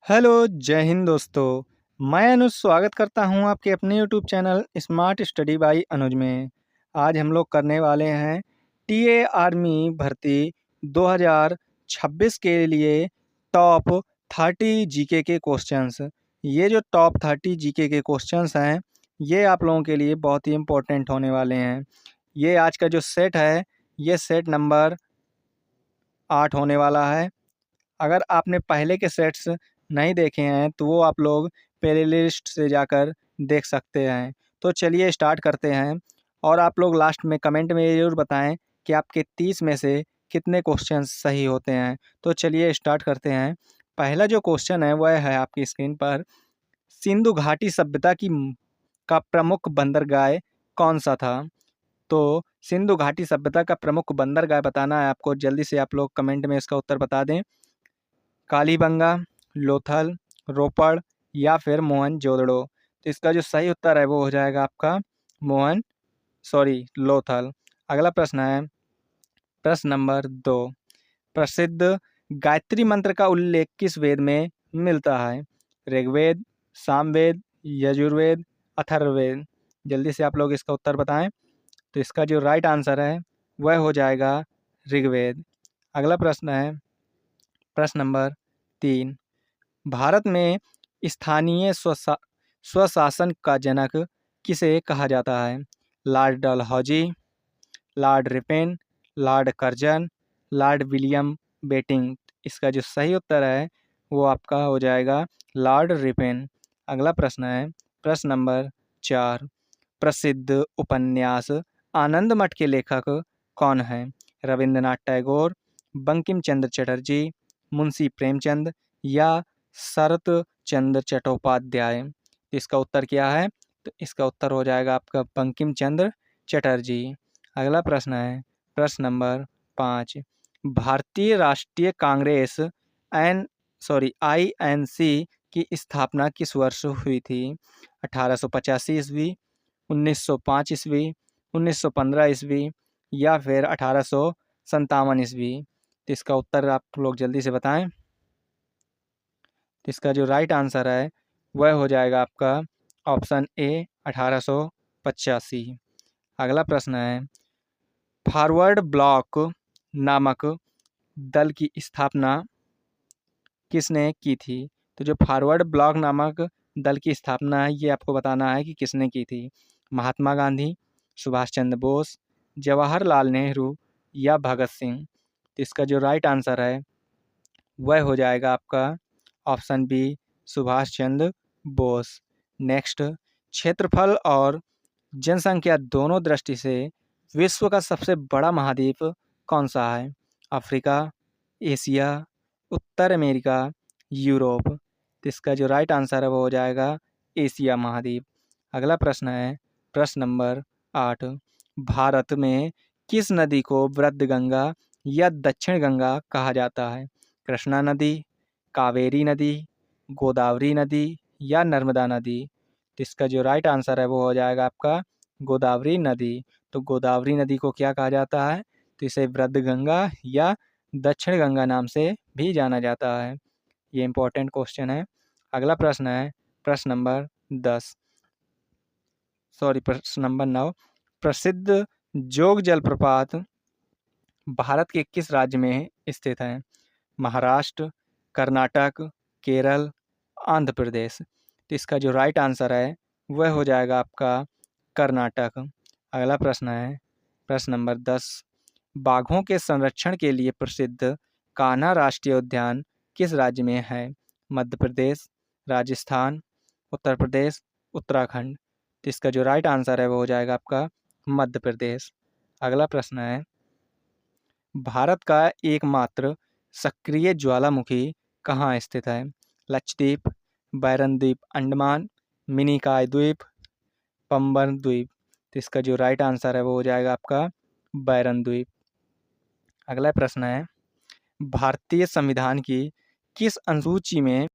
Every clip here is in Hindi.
हेलो, जय हिंद दोस्तों। मैं अनुज स्वागत करता हूं आपके अपने YouTube channel smart study by Anuj में। आज हम लोग करने वाले हैं टीए आर्मी भर्ती 2026 के लिए टॉप 30 जीके के क्वेश्चंस। ये जो टॉप 30 जीके के क्वेश्चंस हैं, ये आप लोगों के लिए बहुत ही इम्पोर्टेंट होने वाले हैं। ये आज का जो सेट है, ये सेट नंबर 8 होने वाला है। अगर आपने पहले के सेट्स नहीं देखे हैं तो वो आप लोग प्लेलिस्ट से जाकर देख सकते हैं। तो चलिए स्टार्ट करते हैं और आप लोग लास्ट में कमेंट में ये ज़रूर बताएं कि आपके 30 में से कितने क्वेश्चन सही होते हैं। तो चलिए स्टार्ट करते हैं। पहला जो क्वेश्चन है वह है आपकी स्क्रीन पर, सिंधु घाटी सभ्यता का प्रमुख बंदरगाह कौन सा था? तो सिंधु घाटी सभ्यता का प्रमुख बंदरगाह बताना है आपको। जल्दी से आप लोग कमेंट में इसका उत्तर बता दें। कालीबंगा, लोथल, रोपड़ या फिर मोहनजोदड़ो। तो इसका जो सही उत्तर है वो हो जाएगा आपका लोथल। अगला प्रश्न है प्रश्न नंबर 2। प्रसिद्ध गायत्री मंत्र का उल्लेख किस वेद में मिलता है? ऋग्वेद, सामवेद, यजुर्वेद, अथर्ववेद। जल्दी से आप लोग इसका उत्तर बताएं। तो इसका जो राइट आंसर है वह हो जाएगा ऋग्वेद। अगला प्रश्न है प्रश्न नंबर 3। भारत में स्थानीय स्वशासन का जनक किसे कहा जाता है? Lord Dalhousie, lord Ripon, lord Curzon, lord William Bentinck. इसका जो सही उत्तर है वो आपका हो जाएगा लॉर्ड रिपेन। अगला प्रश्न है प्रश्न नंबर 4। प्रसिद्ध उपन्यास आनंद मठ के लेखक कौन हैं? रविंद्रनाथ टैगोर, बंकिम चंद्र चटर्जी, मुंशी प्रेमचंद या शरत चंद्र चट्टोपाध्याय। इसका उत्तर क्या है? तो इसका उत्तर हो जाएगा आपका बंकिम चंद्र चटर्जी। अगला प्रश्न है प्रश्न नंबर 5। भारतीय राष्ट्रीय कांग्रेस INC की स्थापना किस वर्ष हुई थी? 1885 ईस्वी, 1905 ईस्वी, 1915 ईस्वी या फिर 1857 ईस्वी। तो इसका उत्तर आप लोग जल्दी से बताएं। तो इसका जो राइट आंसर है वह हो जाएगा आपका ऑप्शन ए 1885। अगला प्रश्न है फॉरवर्ड ब्लॉक नामक दल की स्थापना किसने की थी? तो जो फॉरवर्ड ब्लॉक नामक दल की स्थापना है ये आपको बताना है कि किसने की थी। महात्मा गांधी, सुभाष चंद्र बोस, जवाहरलाल नेहरू या भगत सिंह। तो इसका जो राइट आंसर है वह हो जाएगा आपका option B Subhash Chandra Bose. Next, क्षेत्रफल और जनसंख्या दोनों दृष्टि से विश्व का सबसे बड़ा महाद्वीप कौन सा है? अफ्रीका, एशिया, उत्तर अमेरिका, यूरोप। तो इसका जो राइट आंसर है वो हो जाएगा एशिया महाद्वीप। अगला प्रश्न है प्रश्न नंबर 8। भारत में किस नदी को वृद्ध गंगा या दक्षिण गंगा कहा जाता है? कृष्णा नदी, कावेरी नदी, गोदावरी नदी या नर्मदा नदी। तो इसका जो राइट आंसर है वो हो जाएगा आपका गोदावरी नदी। तो गोदावरी नदी को क्या कहा जाता है? तो इसे वृद्ध गंगा या दक्षिण गंगा नाम से भी जाना जाता है। ये इंपॉर्टेंट क्वेश्चन है। अगला प्रश्न है प्रश्न नंबर 9। प्रसिद्ध जोग जलप्रपात भारत के किस राज्य में स्थित है? महाराष्ट्र, कर्नाटक, केरल, आंध्र प्रदेश। तो इसका जो राइट आंसर है वह हो जाएगा आपका कर्नाटक। अगला प्रश्न है प्रश्न नंबर 10। बाघों के संरक्षण के लिए प्रसिद्ध कान्हा राष्ट्रीय उद्यान किस राज्य में है? मध्य प्रदेश, राजस्थान, उत्तर प्रदेश, उत्तराखंड। तो इसका जो राइट आंसर है वो हो जाएगा आपका मध्य प्रदेश। अगला प्रश्न है भारत का एकमात्र सक्रिय ज्वालामुखी कहाँ स्थित है? लक्षद्वीप, बैरन द्वीप अंडमान, मिनिकॉय द्वीप, पंबन द्वीप। तो इसका जो राइट आंसर है वो हो जाएगा आपका बैरन द्वीप। अगला प्रश्न है भारतीय संविधान की किस अनुसूची में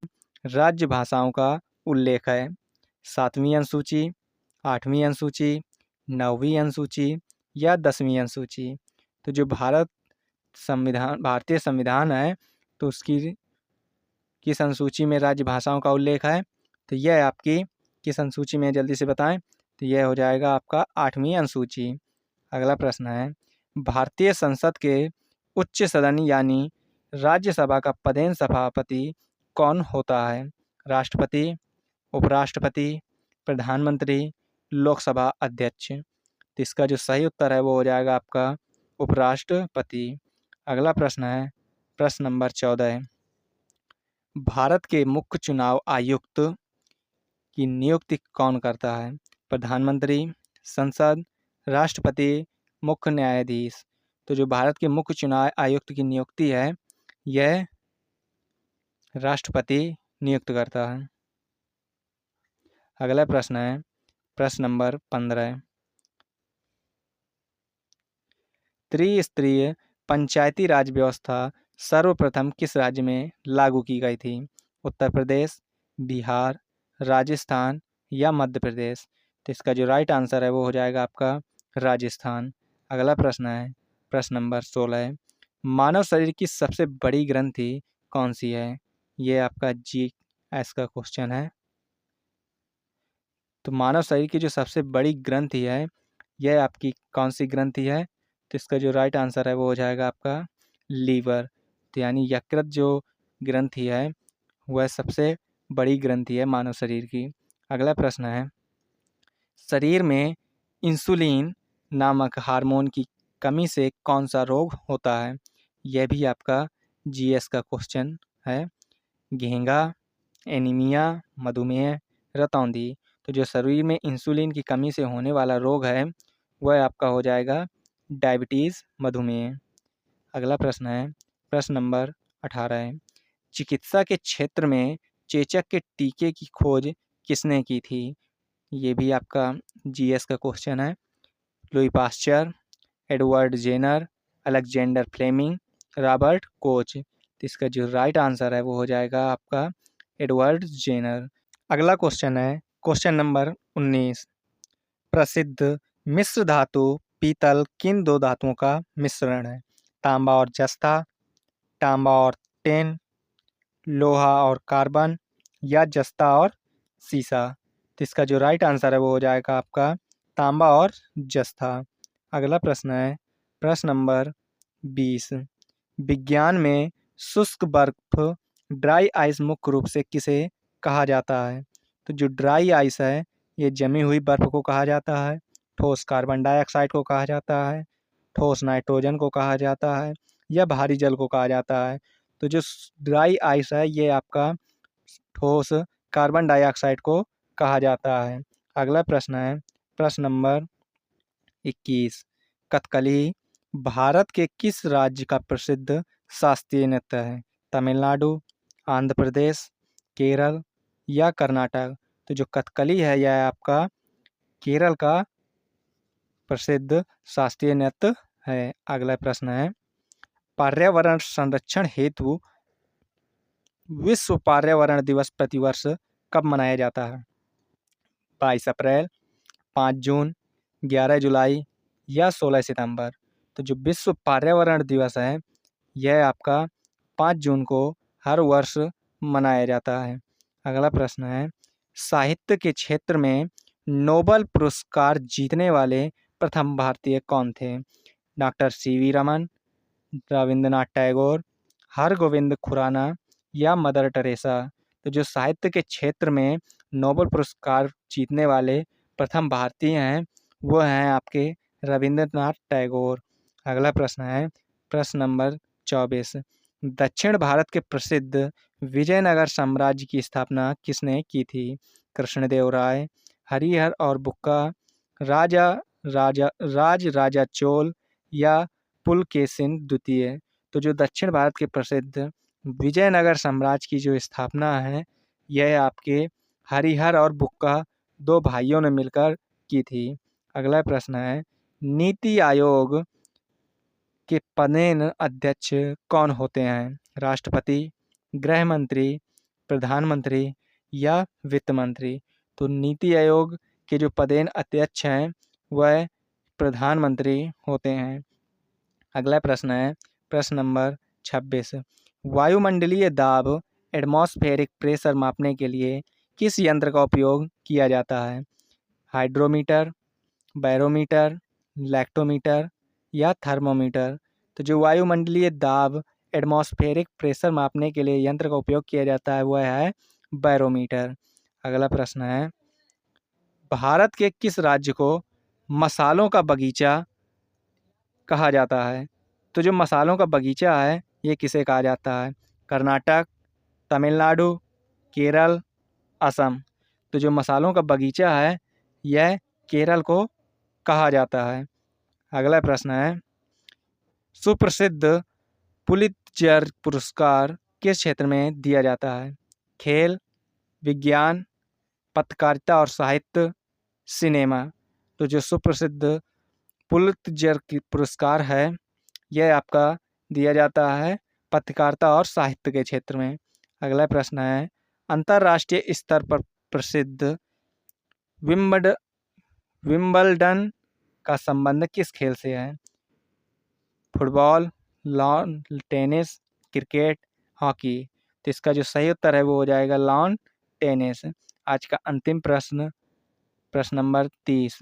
राज्य भाषाओं का उल्लेख है? 7वीं अनुसूची, 8वीं अनुसूची, 9वीं अनुसूची या 10वीं अनुसूची। तो जो भारतीय संविधान है तो उसकी किस अनुसूची में राज्य भाषाओं का उल्लेख है? तो यह आपकी किस अनुसूची में, जल्दी से बताएं। तो यह हो जाएगा आपका 8वीं अनुसूची। अगला प्रश्न है, भारतीय संसद के उच्च सदन यानी राज्यसभा का पदेन सभापति कौन होता है? राष्ट्रपति, उपराष्ट्रपति, प्रधानमंत्री, लोकसभा अध्यक्ष। तो इसका जो सही उत्तर है वो हो जाएगा आपका उपराष्ट्रपति। अगला प्रश्न है, प्रश्न नंबर 14, भारत के मुख्य चुनाव आयुक्त की नियुक्ति कौन करता है? प्रधानमंत्री, संसद, राष्ट्रपति, मुख्य न्यायाधीश। तो जो भारत के मुख्य चुनाव आयुक्त की नियुक्ति है यह राष्ट्रपति नियुक्त करता है। अगला प्रश्न है, प्रश्न नंबर 15, त्रिस्तरीय पंचायती राज व्यवस्था सर्वप्रथम किस राज्य में लागू की गई थी? उत्तर प्रदेश, बिहार, राजस्थान या मध्य प्रदेश। तो इसका जो राइट आंसर है वो हो जाएगा आपका राजस्थान। अगला प्रश्न है, प्रश्न नंबर 16, मानव शरीर की सबसे बड़ी ग्रंथि कौन सी है? ये आपका GS का क्वेश्चन है। तो मानव शरीर की जो सबसे बड़ी ग्रंथि है यह आपकी कौन सी ग्रंथि है? तो इसका जो राइट आंसर है वो हो जाएगा आपका लीवर। तो यानी यकृत जो ग्रंथि है वह सबसे बड़ी ग्रंथि है मानव शरीर की। अगला प्रश्न है, शरीर में इंसुलिन नामक हार्मोन की कमी से कौन सा रोग होता है? यह भी आपका GS का क्वेश्चन है। घेंगा, एनीमिया, मधुमेह, रतौंधी। तो जो शरीर में इंसुलिन की कमी से होने वाला रोग है वह आपका हो जाएगा डायबिटीज़, मधुमेह। अगला प्रश्न है, प्रश्न नंबर 18, चिकित्सा के क्षेत्र में चेचक के टीके की खोज किसने की थी? ये भी आपका GS का क्वेश्चन है। Louis Pasteur, Edward Jenner, Alexander Fleming, Robert Koch. तो इसका जो राइट आंसर है वो हो जाएगा आपका एडवर्ड जेनर। अगला क्वेश्चन है, क्वेश्चन नंबर 19, प्रसिद्ध मिश्र धातु पीतल किन दो धातुओं का मिश्रण है? तांबा और जस्ता, तांबा और टेन, लोहा और कार्बन या जस्ता और सीसा। तो इसका जो राइट आंसर है वो हो जाएगा आपका तांबा और जस्ता। अगला प्रश्न है, प्रश्न नंबर 20, विज्ञान में शुष्क बर्फ ड्राई आइस मुख्य रूप से किसे कहा जाता है? तो जो ड्राई आइस है ये जमी हुई बर्फ को कहा जाता है, ठोस कार्बन डाइऑक्साइड को कहा जाता है, ठोस नाइट्रोजन को कहा जाता है या भारी जल को कहा जाता है। तो जो ड्राई आइस है ये आपका ठोस कार्बन डाइऑक्साइड को कहा जाता है। अगला प्रश्न है, प्रश्न नंबर 21, कथकली भारत के किस राज्य का प्रसिद्ध शास्त्रीय नृत्य है? तमिलनाडु, आंध्र प्रदेश, केरल या कर्नाटक। तो जो कथकली है यह आपका केरल का प्रसिद्ध शास्त्रीय नृत्य है। अगला प्रश्न है, पर्यावरण संरक्षण हेतु विश्व पर्यावरण दिवस प्रतिवर्ष कब मनाया जाता है? 22 अप्रैल, 5 जून, 11 जुलाई या 16 सितंबर। तो जो विश्व पर्यावरण दिवस है यह आपका 5 जून को हर वर्ष मनाया जाता है। अगला प्रश्न है, साहित्य के क्षेत्र में नोबेल पुरस्कार जीतने वाले प्रथम भारतीय कौन थे? डॉक्टर CV रमन, रविंद्रनाथ टैगोर, हरगोविंद खुराना या मदर टेरेसा। तो जो साहित्य के क्षेत्र में नोबेल पुरस्कार जीतने वाले प्रथम भारतीय हैं वो हैं आपके रविंद्रनाथ टैगोर। अगला प्रश्न है, प्रश्न नंबर 24, दक्षिण भारत के प्रसिद्ध विजयनगर साम्राज्य की स्थापना किसने की थी? कृष्णदेव राय, हरिहर और बुक्का, राजा चोल या पुलकेशिन द्वितीय। तो जो दक्षिण भारत के प्रसिद्ध विजयनगर साम्राज्य की जो स्थापना है यह आपके हरिहर और बुक्का दो भाइयों ने मिलकर की थी। अगला प्रश्न है, नीति आयोग के पदेन अध्यक्ष कौन होते हैं? राष्ट्रपति, गृह मंत्री, प्रधानमंत्री या वित्त मंत्री। तो नीति आयोग के जो पदेन अध्यक्ष हैं वह प्रधानमंत्री होते हैं। अगला प्रश्न है, प्रश्न नंबर 26, वायुमंडलीय दाब एटमॉस्फेरिक प्रेशर मापने के लिए किस यंत्र का उपयोग किया जाता है? हाइड्रोमीटर, बैरोमीटर, लैक्टोमीटर या थर्मोमीटर? तो जो वायुमंडलीय दाब एटमॉस्फेरिक प्रेशर मापने के लिए यंत्र का उपयोग किया जाता है वह है बैरोमीटर। अगला प्रश्न है, भारत के किस राज्य को मसालों का बगीचा कहा जाता है? तो जो मसालों का बगीचा है ये किसे कहा जाता है? कर्नाटक, तमिलनाडु, केरल, असम? तो जो मसालों का बगीचा है यह केरल को कहा जाता है। अगला प्रश्न है, सुप्रसिद्ध पुलित्जर पुरस्कार किस क्षेत्र में दिया जाता है? खेल, विज्ञान, पत्रकारिता और साहित्य, सिनेमा? तो जो सुप्रसिद्ध पुलित्जर पुरस्कार है यह आपका दिया जाता है पत्रकारिता और साहित्य के क्षेत्र में। अगला प्रश्न है, अंतर्राष्ट्रीय स्तर पर प्रसिद्ध विम्बलडन का संबंध किस खेल से है? Football, lawn tennis, cricket, hockey? तो इसका जो सही उत्तर है वो हो जाएगा लॉन टेनिस। आज का अंतिम प्रश्न, प्रश्न नंबर 30,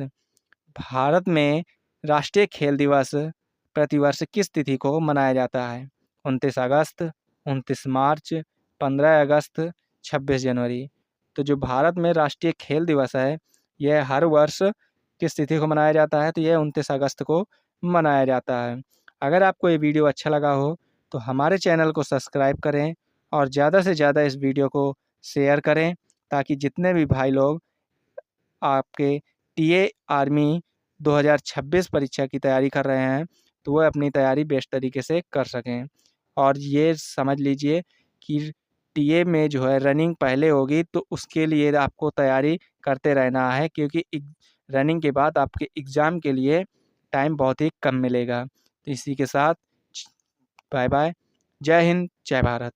भारत में राष्ट्रीय खेल दिवस प्रतिवर्ष किस तिथि को मनाया जाता है? 29 अगस्त, 29 मार्च, 15 अगस्त, 26 जनवरी? तो जो भारत में राष्ट्रीय खेल दिवस है यह हर वर्ष किस तिथि को मनाया जाता है? तो यह 29 अगस्त को मनाया जाता है। अगर आपको ये वीडियो अच्छा लगा हो तो हमारे चैनल को सब्सक्राइब करें और ज़्यादा से ज़्यादा इस वीडियो को शेयर करें ताकि जितने भी भाई लोग आपके टीए आर्मी 2026 परीक्षा की तैयारी कर रहे हैं तो वह अपनी तैयारी बेस्ट तरीके से कर सकें। और ये समझ लीजिए कि टीए में जो है रनिंग पहले होगी तो उसके लिए आपको तैयारी करते रहना है क्योंकि रनिंग के बाद आपके एग्ज़ाम के लिए टाइम बहुत ही कम मिलेगा। तो इसी के साथ बाय बाय, जय हिंद, जय भारत।